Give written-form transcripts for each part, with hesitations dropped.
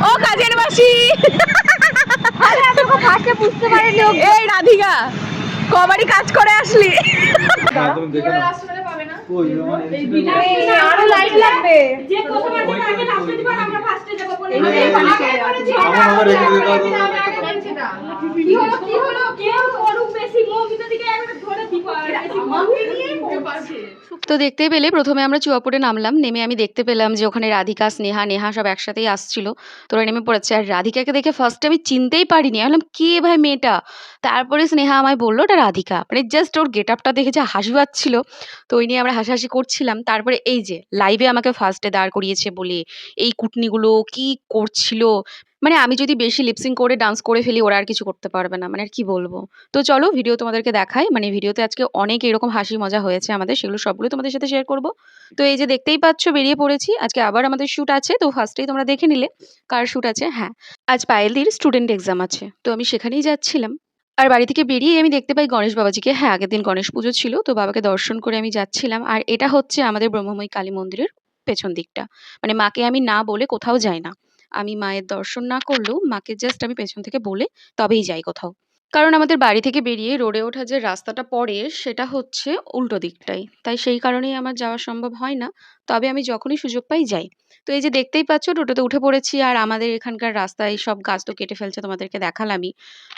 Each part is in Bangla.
ও কাজের মাসি বুঝতে পারিনি। এই রাধিকা কবারই কাজ করে আসলি? আরো লাইট লাগবে। তো দেখতেই পেলে প্রথমে আমরা চুয়াপুরে নামলাম, নেমে আমি দেখতে পেলাম যে ওখানে রাধিকা, স্নেহা, নেহা সব একসাথেই আসছিল। তোরা নেমে পড়েছে। আর রাধিকাকে দেখে ফার্স্টে আমি চিনতেই পারিনি, আমি বললাম কে ভাই মেয়েটা। তারপরে স্নেহা আমায় বললো ওটা রাধিকা, মানে জাস্ট ওর গেট আপটা দেখে যা হাসি পাচ্ছিল, তো ওই নিয়ে আমরা হাসাহাসি করছিলাম। তারপরে এই যে লাইভে আমাকে ফার্স্টে দাঁড় করিয়েছে বলে এই কুটনিগুলো কি করছিল, মানে আমি যদি বেশি লিপসিং করে ডান্স করে ফেলি ওরা আর কিছু করতে পারবে না, মানে আর কি বলবো। তো চলো ভিডিও তোমাদেরকে দেখাই, মানে ভিডিওতে আজকে অনেক এরকম হাসি মজা হয়েছে আমাদের, সেগুলো সবগুলো তোমাদের সাথে শেয়ার করব। তো এই যে দেখতেই পাচ্ছ বেরিয়ে পড়েছি, আজকে আবার আমাদের শ্যুট আছে। তো ফার্স্টেই তোমরা দেখে নিলে কার শ্যুট আছে। হ্যাঁ, আজ পায়েলদির স্টুডেন্ট এক্সাম আছে, তো আমি সেখানেই যাচ্ছিলাম। আর বাড়ি থেকে বেরিয়ে আমি দেখতে পাই গণেশ বাবাজিকে। হ্যাঁ, আগের দিন গণেশ পুজো ছিল, তো বাবাকে দর্শন করে আমি যাচ্ছিলাম। আর এটা হচ্ছে আমাদের ব্রহ্মময়ী কালী মন্দিরের পেছন দিকটা, মানে মাকে আমি না বলে কোথাও যাই না। আমি মায়ের দর্শন না করলেও মাকে জাস্ট আমি পেছন থেকে বলে তবেই যাই কোথাও। কারণ আমাদের বাড়ি থেকে বেরিয়ে রোডে ওঠা যে রাস্তাটা পড়ে সেটা হচ্ছে উল্টো দিকটাই, তাই সেই কারণেই আমার যাওয়া সম্ভব হয় না। তবে আমি যখনই সুযোগ পাই যাই। তো এই যে দেখতেই পাচ্ছ টোটোতে উঠে পড়েছি, আর আমাদের এখানকার রাস্তায় সব গাছ তো কেটে ফেলছে, তোমাদেরকে দেখালামই।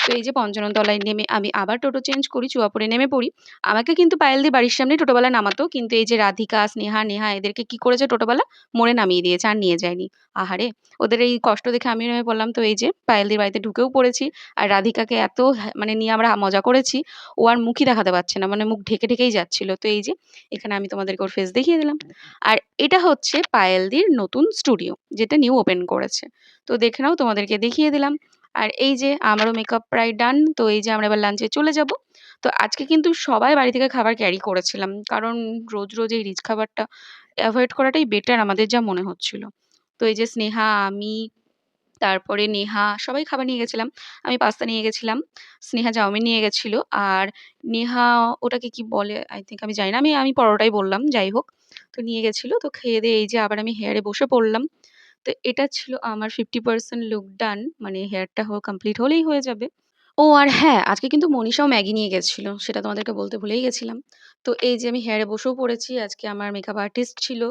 তো এই যে পঞ্চানন তলায় নেমে আমি আবার টোটো চেঞ্জ করি, চুয়াপুরে নেমে পড়ি। আমাকে কিন্তু পায়েলদি বাড়ির সামনে টোটোবেলা নামাতো, কিন্তু এই যে রাধিকা, স্নেহা, নেহা এদেরকে কি করেছে টোটোবেলা মোড়ে নামিয়ে দিয়েছে, আর নিয়ে যায়নি। আহারে, ওদের এই কষ্ট দেখে আমিও নেমে পড়লাম। তো এই যে পায়েলদির বাড়িতে ঢুকেও পড়েছি। আর রাধিকাকে এত মানে নিয়ে আমরা মজা করেছি, ও আর মুখই দেখাতে পারছে না, মানে মুখ ঢেকে ঢেকেই যাচ্ছিল। তো এই যে এখানে আমি তোমাদেরকে ওর ফেস দেখিয়ে দিলাম। আর এটা হচ্ছে পায়েলদির নতুন স্টুডিও, যেটা নিউ ওপেন করেছে। তো দেখে নাও, তোমাদেরকে দেখিয়ে দিলাম। আর এই যে আমারও মেকআপ প্রায় ডান। তো এই যে আমরা এবার লাঞ্চে চলে যাব। তো আজকে কিন্তু সবাই বাড়ি থেকে খাবার ক্যারি করেছিলাম, কারণ রোজ রোজ এই রিচ খাবারটা অ্যাভয়েড করাটাই বেটার আমাদের যা মনে হচ্ছিল। তো এই যে স্নেহা, আমি, তারপরে নেহা সবাই খাবার নিয়ে গেছিলাম। আমি পাস্তা নিয়ে গেছিলাম, স্নেহা চাউমিন নিয়ে গেছিল, আর নেহা ওটাকে কি বলে আই থিংক আমি জানি না, আমি পরোটাই বললাম, যাই হোক। তো নিয়ে গেছিল। তো খেয়ে দিয়ে এই যে আবার আমি হেয়ারে বসে পড়লাম। তো এটা ছিল আমার 50% লুক ডান, মানে হেয়ারটা কমপ্লিট হলেই হয়ে যাবে। ও আর হ্যাঁ, আজকে কিন্তু মনীষাও ম্যাগি নিয়ে গেছিল, সেটা তোমাদেরকে বলতে ভুলেই গেছিলাম। তো এই যে আমি হেয়ারে বসেও পড়েছি, আজকে আমার মেকআপ আর্টিস্ট ছিল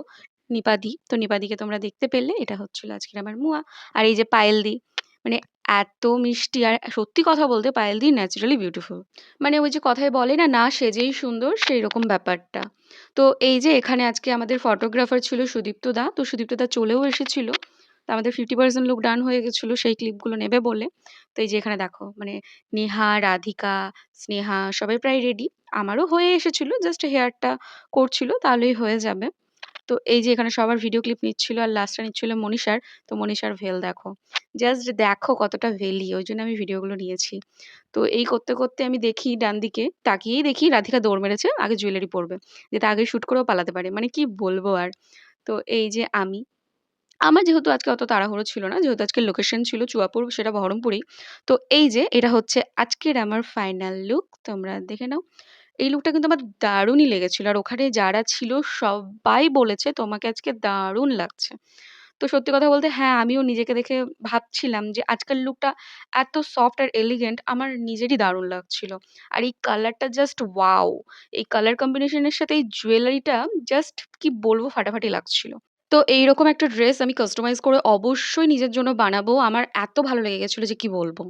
নিপাদি। তো নিপাদিকে তোমরা দেখতে পেলে, এটা হচ্ছিল আজকের আমার মুয়া। আর এই যে পায়েলদি, মানে এত মিষ্টি, আর সত্যি কথা বলতে পায়েলদি ন্যাচারালি বিউটিফুল, মানে ওই যে কথায় বলে না, না সেজেই সুন্দর, সেই রকম ব্যাপারটা। তো এই যে এখানে আজকে আমাদের ফটোগ্রাফার ছিল সুদীপ্ত দা, তো সুদীপ্ত দা চলেও এসেছিল। তো আমাদের 50% লুক ডান হয়ে গেছিলো সেই ক্লিপগুলো নেবে বলে। তো এই যে এখানে দেখো, মানে নেহা, রাধিকা, স্নেহা সবাই প্রায় রেডি। আমারও হয়ে এসেছিল, জাস্ট হেয়ারটা করছিল, তাহলেই হয়ে যাবে। তো এই যে এখানে সবার ভিডিও ক্লিপ নিচ্ছিল, আর লাস্টটা নিচ্ছিল মনীষার। তো মনীষার ভেল দেখো, জাস্ট দেখো কতটা ভেলি, ওই জন্য আমি ভিডিওগুলো নিয়েছি। তো এই করতে করতে আমি দেখি ডান দিকে তাকিয়েই দেখি রাধিকা দৌড় মেরেছে, আগে জুয়েলারি পরবে, যাতে আগে শ্যুট করেও পালাতে পারে, মানে কি বলবো আর। তো এই যে আমার যেহেতু আজকে অত তাড়াহুড়ো ছিল না, যেহেতু আজকের লোকেশন ছিল চুয়াপুর, সেটা বহরমপুরেই। তো এই যে এটা হচ্ছে আজকের আমার ফাইনাল লুক, তোমরা দেখে নাও। এই লুকটা কিন্তু আমার দারুণই লেগেছিল, আর ওখানে যারা ছিল সবাই বলেছে তোমাকে আজকে দারুণ লাগছে। তো সত্যি কথা বলতে হ্যাঁ, আমিও নিজেকে দেখে ভাবছিলাম যে আজকের লুকটা এত সফট আর এলিগেন্ট, আমার নিজেরই দারুণ লাগছিল। আর এই কালারটা জাস্ট ওয়াও, এই কালার কম্বিনেশনের সাথে এই জুয়েলারিটা জাস্ট কি বলবো, ফাটাফাটি লাগছিল। তো এইরকম একটা ড্রেস আমি কাস্টমাইজ করে অবশ্যই নিজের জন্য বানাবো। আমার এত ভালো লেগে গেছিল যে কি বলবো।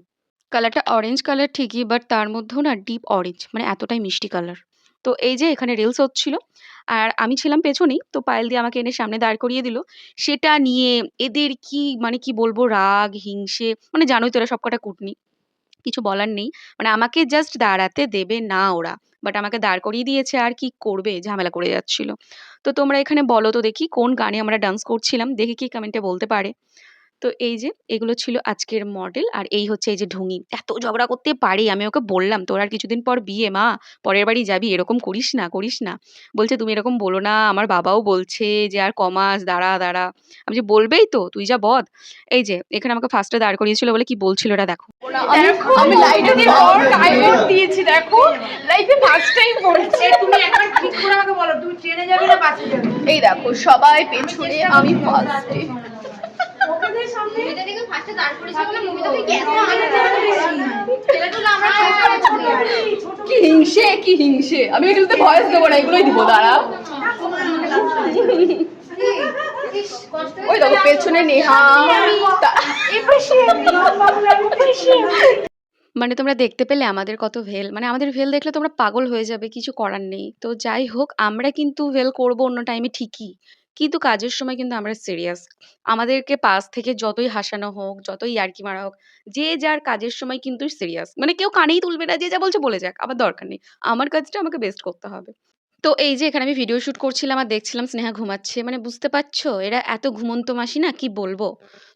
কালারটা অরেঞ্জ কালার ঠিকই, বাট তার মধ্যেও না ডিপ অরেঞ্জ, মানে এতটাই মিষ্টি কালার। তো এই যে এখানে রিলস হচ্ছিল, আর আমি ছিলাম পেছনেই। তো পায়েল দিয়ে আমাকে এনে সামনে দাঁড় করিয়ে দিল। সেটা নিয়ে এদের কি মানে কি বলবো, রাগ, হিংসে, মানে জানোই তো এরা সবকটা কুটনি, কিছু বলার নেই। মানে আমাকে জাস্ট দাঁড়াতে দেবে না ওরা। বাট আমাকে দাঁড় করিয়ে দিয়েছে, আর কি করবে, ঝামেলা করে যাচ্ছিল। তো তোমরা এখানে বলো তো দেখি কোন গানে আমরা ডান্স করছিলাম, দেখি কি কমেন্টে বলতে পারে। তো এই যে এগুলো ছিল আজকের মডেল, আর এই হচ্ছে এই যে ঢুঙি, এত ঝগড়া করতে পারে। আমি ওকে বললাম তোর আর কিছুদিন পর বিয়ে, মা পরের বাড়ি যাবি, এরকম করিস না করিস না। বলছে তুমি এরকম বলো না, আমার বাবাও বলছে যে আর কমাস, দাঁড়া দাঁড়া। আমি যে বলবেই তো, তুই যা বদ। এই যে এখানে আমাকে ফার্স্টে দাঁড় করিয়েছিল বলে কি বলছিল এটা দেখো। আমি লাইফে টাইমড দিয়েছি, দেখো লাইফে ফার্স্ট টাইম পড়েছি। তুমি একবার ঠিক করে আমাকে বলো, তুমি ট্রেনে যাবে না বাসে যাবে? এই দেখো সবাই পেছনে, আমি ফার্স্টে। কি হিংসে কি হিংসে, আমি এগুলোতে ভয়েস দেবো না, এগুলোই দিব, দাঁড়াও। ওই দেখো পেছনে নেহা, মানে তোমরা দেখতে পেলে আমাদের কত ভেল, মানে আমাদের ভেল দেখলে তোমরা পাগল হয়ে যাবে, কিছু করার নেই। তো যাই হোক, আমরা কিন্তু ভেল করবো অন্য টাইমে ঠিকই, কিন্তু কাজের সময় কিন্তু আমরা সিরিয়াস। আমাদেরকে পাশ থেকে যতই হাসানো হোক, যতই ইয়ার্কি মারা হোক, যে যার কাজের সময় কিন্তু সিরিয়াস, মানে কেউ কানেই তুলবে না, যে যা বলছে বলে যাক, আমার দরকার নেই, আমার কাজটা আমাকে বেস্ট করতে হবে। তো এই যে এখানে আমি ভিডিও শুট করছিলাম আর দেখছিলাম স্নেহা ঘুমাচ্ছে, মানে বুঝতে পারছো এরা এত ঘুমন্ত মাসি না, কি বলবো।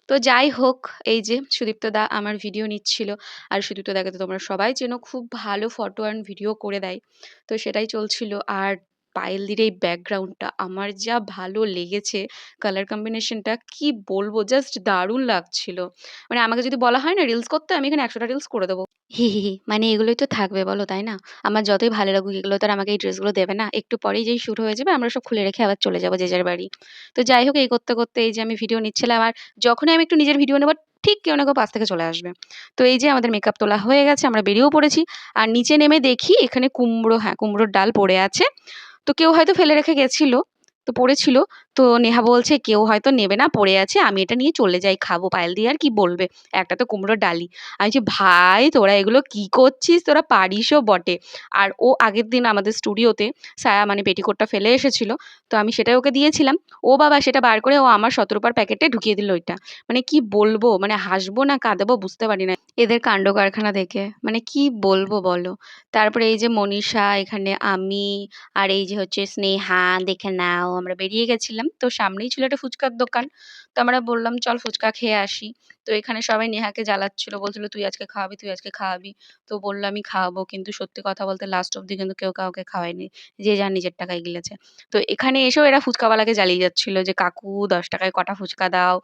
তো যাই হোক, এই যে সুদীপ্ত দা আমার ভিডিও নিচ্ছিল, আর সুদীপ্ত দাকে তো তোমরা সবাই চেনো, খুব ভালো ফটো অ্যান্ড ভিডিও করে দেয়। তো সেটাই চলছিল। আর পায়েলদির এই ব্যাকগ্রাউন্ডটা আমার যা ভালো লেগেছে, কালার কম্বিনেশনটা কি বলবো, জাস্ট দারুণ লাগছিল। মানে আমাকে যদি বলা হয় না রিলস করতে, আমি এখানে 100টা রিলস করে দেবো। হি হি হি, মানে এগুলোই তো থাকবে বলো, তাই না? আমার যতই ভালো লাগুক, এগুলো তো আর আমাকে এই ড্রেসগুলো দেবে না। একটু পরেই যেই শুট হয়ে যাবে আমরা সব খুলে রেখে আবার চলে যাবো যে যার বাড়ি। তো যাই হোক, এই করতে করতে এই যে আমি ভিডিও নিচ্ছিলাম, আর যখনই আমি একটু নিজের ভিডিও নেবো, ঠিক কেউ না কেউ পাশ থেকে চলে আসবে। তো এই যে আমাদের মেকআপ তোলা হয়ে গেছে, আমরা বেরিয়েও পড়েছি। আর নিচে নেমে দেখি এখানে কুমড়ো, হ্যাঁ কুমড়োর ডাল পড়ে আছে। তো কেউ হয়তো ফেলে রেখে গেছিল, তো পড়েছিল। তো নেহা বলছে কেউ হয়তো নেবে না, পড়ে আছে, আমি এটা নিয়ে চলে যাই, খাবো, পায়েল দিয়ে আর কি বলবে, একটা তো কুমড়োর ডালি। আমি বলছি ভাই তোরা এগুলো কি করছিস, তোরা পারিসও বটে। আর ও আগের দিন আমাদের স্টুডিওতে সায়া মানে পেটিকোটটা ফেলে এসেছিল, তো আমি সেটাই ওকে দিয়েছিলাম। ও বাবা সেটা বার করে ও আমার 17 প্যাকেটে ঢুকিয়ে দিল ওইটা। মানে কি বলবো, মানে হাসবো না কাঁদবো বুঝতে পারি না এদের কাণ্ড কারখানা দেখে, মানে কি বলবো বলো। তারপরে এই যে মনীষা, এখানে আমি, আর এই যে হচ্ছে স্নেহা, দেখে নাও আমরা বেরিয়ে গেছিলাম। তো সামনেই ছিল একটা ফুচকার দোকান, তো আমরা বললাম চল ফুচকা খেয়ে আসি। তো এখানে সবাই নেহাকে জ্বালাচ্ছিল, বলছিল তুই আজকে খাওয়াবি, তুই আজকে খাওয়াবি। তো বললো আমি খাওয়াবো, কিন্তু সত্যি কথা বলতে লাস্ট অব্দি কিন্তু কেউ কাউকে খাওয়ায়নি, যে যার নিজের টাকায় গিলেছে। তো এখানে এসেও এরা ফুচকাওয়ালাকে জ্বালিয়ে যাচ্ছিল যে কাকু 10 টাকায় কটা ফুচকা দাও।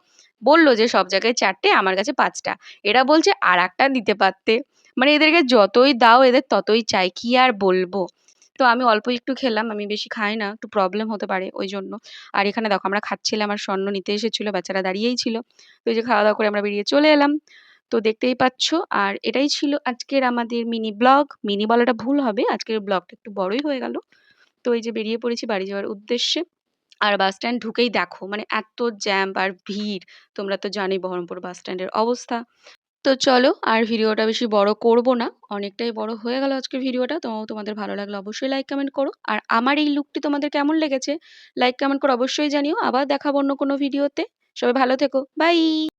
বললো যে সব জায়গায় 4টে, আমার কাছে 5টা। এরা বলছে আর একটা দিতে পারতে। মানে এদেরকে যতই দাও এদের ততই চাই, কি আর বলবো। তো আমি অল্প একটু খেলাম, আমি বেশি খাই না, একটু প্রবলেম হতে পারে ওই জন্য। আর এখানে দেখো আমরা খাচ্ছিলাম, আর স্বর্ণ নিতে এসেছিল, বেচারা দাঁড়িয়েই ছিল। তো এই যে খাওয়া দাওয়া করে আমরা বেরিয়ে চলে এলাম। তো দেখতেই পাচ্ছ, আর এটাই ছিল আজকের আমাদের মিনি ব্লগ। মিনি বলাটা ভুল হবে, আজকের ব্লগটা একটু বড়ই হয়ে গেল। তো এই যে বেরিয়ে পড়েছি বাড়ি যাওয়ার উদ্দেশ্যে। আর বাস স্ট্যান্ড ঢুকেই দেখো মানে এত জ্যাম আর ভিড়, তোমরা তো জানোই বহরমপুর বাস স্ট্যান্ডের অবস্থা। তো চলো আর ভিডিওটা বেশি বড় করব না, অনেকটাই বড় হয়ে গেল আজকের ভিডিওটা। তো তোমাদের ভালো লাগলে অবশ্যই লাইক কমেন্ট করো, আর আমার এই লুকটি তোমাদের কেমন লেগেছে লাইক কমেন্ট করে অবশ্যই জানিও। আবার দেখাবো অন্য কোনো ভিডিওতে। সবাই ভালো থেকো, বাই।